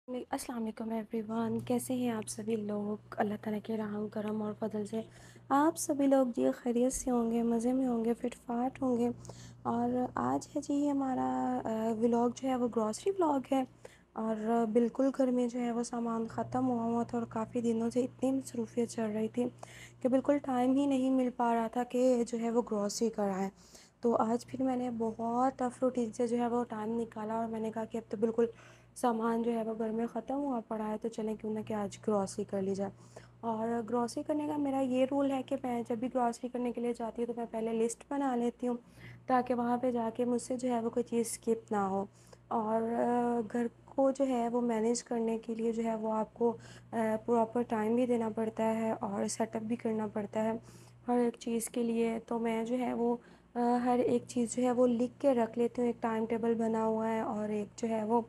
अस्सलाम वालेकुम एवरीवन, कैसे हैं आप सभी लोग। अल्लाह ताला के रहम करम और फजल से आप सभी लोग जी खैरियत से होंगे, मज़े में होंगे, फिट फाट होंगे। और आज है जी हमारा व्लॉग जो है वो ग्रॉसरी व्लॉग है। और बिल्कुल घर में जो है वो सामान ख़त्म हुआ था और काफ़ी दिनों से इतनी मसरूफियत चल रही थी कि बिल्कुल टाइम ही नहीं मिल पा रहा था कि जो है वो ग्रॉसरी कराएं। तो आज फिर मैंने बहुत टफ़ रूटीन से जो है वो टाइम निकाला और मैंने कहा कि अब तो बिल्कुल सामान जो है वो घर में ख़त्म हुआ पड़ा है, तो चलें क्यों ना कि आज ग्रॉसरी कर ली जाए। और ग्रॉसरी करने का मेरा ये रूल है कि मैं जब भी ग्रॉसरी करने के लिए जाती हूँ तो मैं पहले लिस्ट बना लेती हूँ, ताकि वहाँ पे जाके मुझसे जो है वो कोई चीज़ स्किप ना हो। और घर को जो है वो मैनेज करने के लिए जो है वो आपको प्रॉपर टाइम भी देना पड़ता है और सेटअप भी करना पड़ता है हर एक चीज़ के लिए। तो मैं जो है वो हर एक चीज़ जो है वो लिख के रख लेती हूँ, एक टाइम टेबल बना हुआ है और एक जो है वो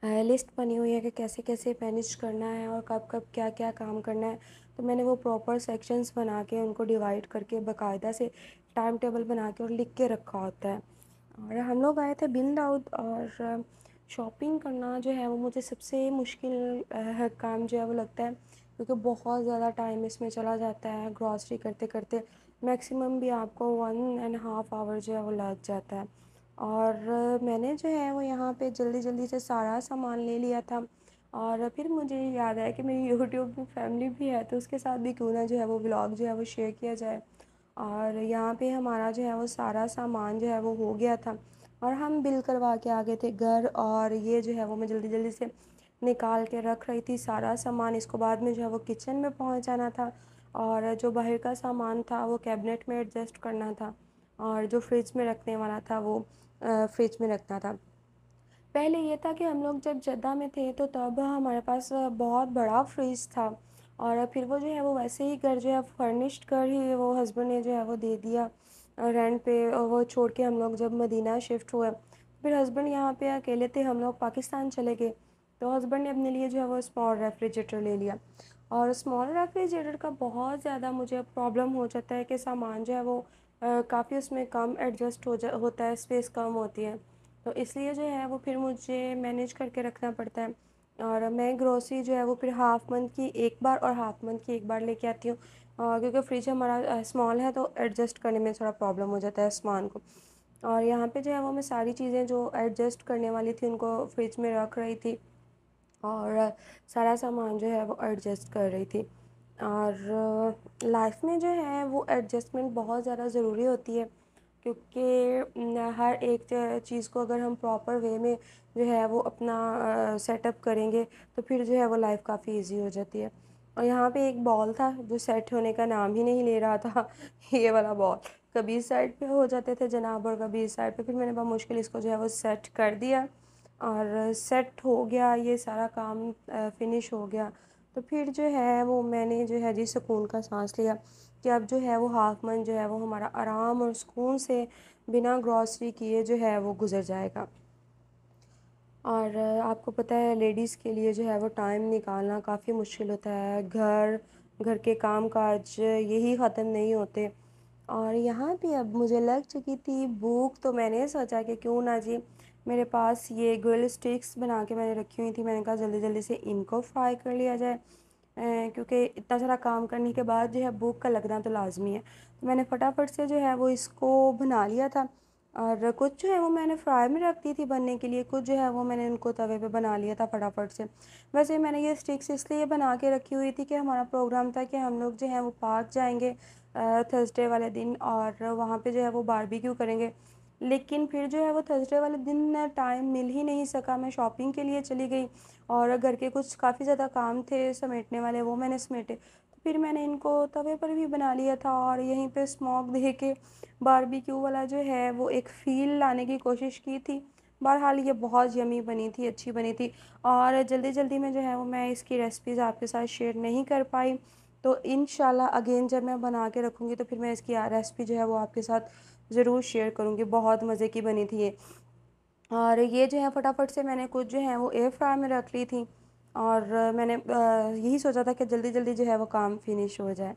लिस्ट बनी हुई है कि कैसे कैसे मैनेज करना है और कब कब क्या क्या काम करना है। तो मैंने वो प्रॉपर सेक्शंस बना के उनको डिवाइड करके बाकायदा से टाइम टेबल बना के और लिख के रखा होता है। और हम लोग आए थे बिन दाऊद, और शॉपिंग करना जो है वो मुझे सबसे मुश्किल काम जो है वो लगता है, क्योंकि बहुत ज़्यादा टाइम इसमें चला जाता है ग्रॉसरी करते करते। मैक्सिमम भी आपको 1.5 आवर जो है वो लग जाता है। और मैंने जो है वो यहाँ पे जल्दी जल्दी से सारा सामान ले लिया था। और फिर मुझे याद आया कि मेरी यूट्यूब की फैमिली भी है, तो उसके साथ भी क्यों ना जो है वो व्लॉग जो है वो शेयर किया जाए। और यहाँ पे हमारा जो है वो सारा सामान जो है वो हो गया था और हम बिल करवा के आ गए थे घर। और ये जो है वो मैं जल्दी जल्दी से निकाल के रख रही थी सारा सामान, इसको बाद में जो है वो किचन में पहुँच जाना था। और जो बाहर का सामान था वो कैबिनेट में एडजस्ट करना था, और जो फ्रिज में रखने वाला था वो फ्रिज में रखना था। पहले ये था कि हम लोग जब जद्दा में थे तो तब हमारे पास बहुत बड़ा फ्रिज था। और फिर वो जो है वो वैसे ही घर जो है फर्निश्ड कर ही वो हस्बैंड ने जो है वो दे दिया रेंट पे। और वो छोड़ के हम लोग जब मदीना शिफ्ट हुए, फिर हस्बैंड यहाँ पे अकेले थे, हम लोग पाकिस्तान चले गए। तो हस्बैंड ने अपने लिए जो है वो स्मॉल रेफ्रिजरेटर ले लिया। और स्मॉल रेफ्रिजरेटर का बहुत ज़्यादा मुझे प्रॉब्लम हो जाता है कि सामान जो है वो काफ़ी उसमें कम एडजस्ट होता है, स्पेस कम होती है। तो इसलिए जो है वो फिर मुझे मैनेज करके रखना पड़ता है। और मैं ग्रोसरी जो है वो फिर हाफ़ मंथ की एक बार और हाफ़ मंथ की एक बार लेके आती हूँ, क्योंकि फ्रिज हमारा स्मॉल है तो एडजस्ट करने में थोड़ा प्रॉब्लम हो जाता है सामान को। और यहाँ पे जो है वो मैं सारी चीज़ें जो एडजस्ट करने वाली थी उनको फ्रिज में रख रही थी, और सारा सामान जो है वो एडजस्ट कर रही थी। और लाइफ में जो है वो एडजस्टमेंट बहुत ज़्यादा ज़रूरी होती है, क्योंकि हर एक चीज़ को अगर हम प्रॉपर वे में जो है वो अपना सेटअप करेंगे तो फिर जो है वो लाइफ काफ़ी इजी हो जाती है। और यहाँ पे एक बॉल था जो सेट होने का नाम ही नहीं ले रहा था ये वाला बॉल, कभी इस साइड पे हो जाते थे जनाब और कभी इस साइड पे। फिर मैंने बहुत मुश्किल इसको जो है वो सेट कर दिया, और सेट हो गया, ये सारा काम फिनिश हो गया। तो फिर जो है वो मैंने जो है जी सुकून का सांस लिया कि अब जो है वो हाफ मंथ जो है वो हमारा आराम और सुकून से बिना ग्रॉसरी किए जो है वो गुजर जाएगा। और आपको पता है लेडीज़ के लिए जो है वो टाइम निकालना काफ़ी मुश्किल होता है। घर घर के काम काज यही ख़त्म नहीं होते। और यहाँ पे अब मुझे लग चुकी थी भूख, तो मैंने सोचा कि क्यों ना जी, मेरे पास ये ग्रिल स्टिक्स बना के मैंने रखी हुई थी, मैंने कहा जल्दी जल्दी से इनको फ्राई कर लिया जाए। क्योंकि इतना सारा काम करने के बाद जो है भूख का लगना तो लाजमी है। तो मैंने फटाफट से जो है वो इसको बना लिया था। और कुछ जो है वो मैंने फ्राई में रख दी थी बनने के लिए, कुछ जो है वो मैंने उनको तवे पे बना लिया था फटाफट से। वैसे मैंने ये स्टिक्स इसलिए बना के रखी हुई थी कि हमारा प्रोग्राम था कि हम लोग जो है वो पार्क जाएंगे थर्सडे वाले दिन, और वहाँ पे जो है वो बारबेक्यू करेंगे। लेकिन फिर जो है वो थर्सडे वाले दिन टाइम मिल ही नहीं सका, मैं शॉपिंग के लिए चली गई और घर के कुछ काफ़ी ज़्यादा काम थे समेटने वाले, वो मैंने समेटे। तो फिर मैंने इनको तवे पर भी बना लिया था और यहीं पे स्मोक दे के बारबेक्यू वाला जो है वो एक फ़ील लाने की कोशिश की थी। बहरहाल ये बहुत यमी बनी थी, अच्छी बनी थी। और जल्दी जल्दी में जो है वो मैं इसकी रेसिपीज़ आपके साथ शेयर नहीं कर पाई। तो इंशाल्लाह अगेन जब मैं बना के रखूँगी तो फिर मैं इसकी रेसिपी जो है वो आपके साथ ज़रूर शेयर करूँगी। बहुत मज़े की बनी थी ये। और ये जो है फटाफट से मैंने कुछ जो है वो एयर फ्राई में रख ली थी। और मैंने यही सोचा था कि जल्दी जल्दी जो है वो काम फिनिश हो जाए।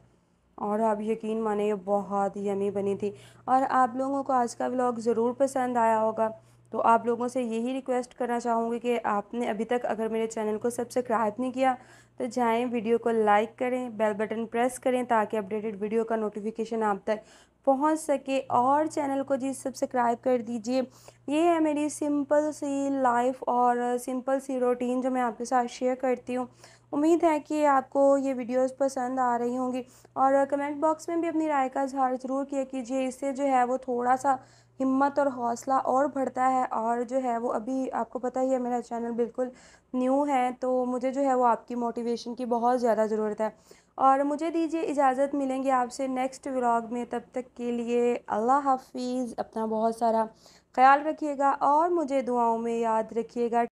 और आप यकीन माने ये बहुत यमी बनी थी। और आप लोगों को आज का व्लॉग ज़रूर पसंद आया होगा। तो आप लोगों से यही रिक्वेस्ट करना चाहूँगी कि आपने अभी तक अगर मेरे चैनल को सब्सक्राइब नहीं किया तो जाएं, वीडियो को लाइक करें, बेल बटन प्रेस करें ताकि अपडेटेड वीडियो का नोटिफिकेशन आप तक पहुंच सके, और चैनल को जी सब्सक्राइब कर दीजिए। ये है मेरी सिंपल सी लाइफ और सिंपल सी रूटीन जो मैं आपके साथ शेयर करती हूँ। उम्मीद है कि आपको ये वीडियोस पसंद आ रही होंगी, और कमेंट बॉक्स में भी अपनी राय का इजहार ज़रूर किया कीजिए। इससे जो है वो थोड़ा सा हिम्मत और हौसला और बढ़ता है, और जो है वो अभी आपको पता ही है मेरा चैनल बिल्कुल न्यू है, तो मुझे जो है वो आपकी मोटिवेशन की बहुत ज़्यादा ज़रूरत है। और मुझे दीजिए इजाज़त, मिलेंगे आपसे नेक्स्ट व्लॉग में। तब तक के लिए अल्लाह हाफिज़, अपना बहुत सारा ख्याल रखिएगा और मुझे दुआओं में याद रखिएगा।